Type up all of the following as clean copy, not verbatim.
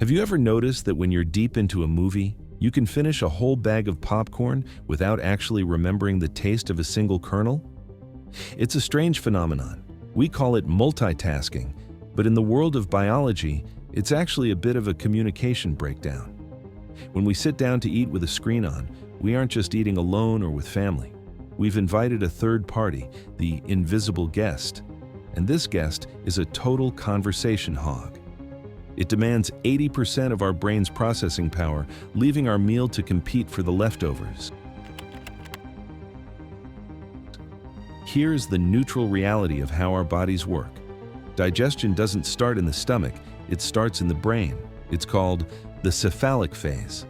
Have you ever noticed that when you're deep into a movie, you can finish a whole bag of popcorn without actually remembering the taste of a single kernel? It's a strange phenomenon. We call it multitasking, but in the world of biology, it's actually a bit of a communication breakdown. When we sit down to eat with a screen on, we aren't just eating alone or with family. We've invited a third party, the invisible guest, and this guest is a total conversation hog. It demands 80% of our brain's processing power, leaving our meal to compete for the leftovers. Here's the neutral reality of how our bodies work. Digestion doesn't start in the stomach, it starts in the brain. It's called the cephalic phase.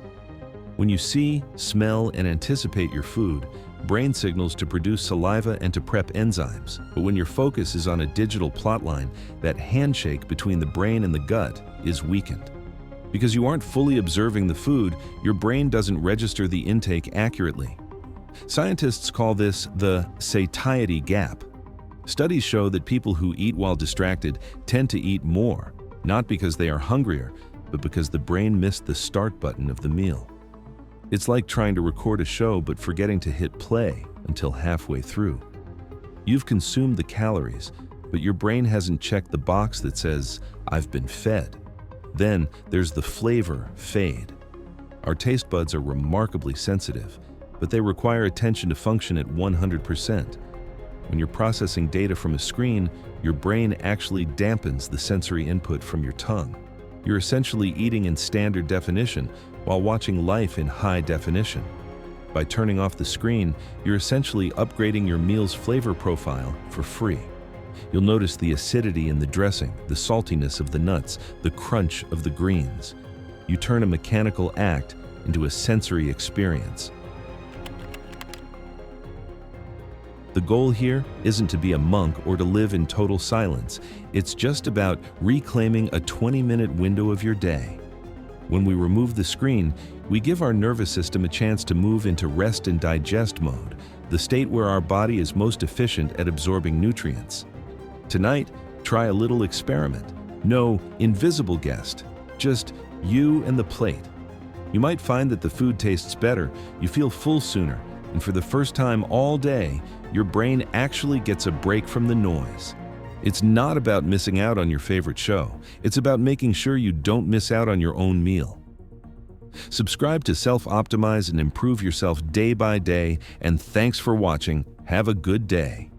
When you see, smell, and anticipate your food, brain signals to produce saliva and to prep enzymes. But when your focus is on a digital plotline, that handshake between the brain and the gut is weakened. Because you aren't fully observing the food, your brain doesn't register the intake accurately. Scientists call this the satiety gap. Studies show that people who eat while distracted tend to eat more, not because they are hungrier, but because the brain missed the start button of the meal. It's like trying to record a show but forgetting to hit play until halfway through. You've consumed the calories, but your brain hasn't checked the box that says, "I've been fed." Then there's the flavor fade. Our taste buds are remarkably sensitive, but they require attention to function at 100%. When you're processing data from a screen, your brain actually dampens the sensory input from your tongue. You're essentially eating in standard definition while watching life in high definition. By turning off the screen, you're essentially upgrading your meal's flavor profile for free. You'll notice the acidity in the dressing, the saltiness of the nuts, the crunch of the greens. You turn a mechanical act into a sensory experience. The goal here isn't to be a monk or to live in total silence. It's just about reclaiming a 20-minute window of your day. When we remove the screen, we give our nervous system a chance to move into rest and digest mode, the state where our body is most efficient at absorbing nutrients. Tonight, try a little experiment. No invisible guest, just you and the plate. You might find that the food tastes better, you feel full sooner, and for the first time all day, your brain actually gets a break from the noise. It's not about missing out on your favorite show. It's about making sure you don't miss out on your own meal. Subscribe to Self-Optimize and improve yourself day by day, and thanks for watching. Have a good day.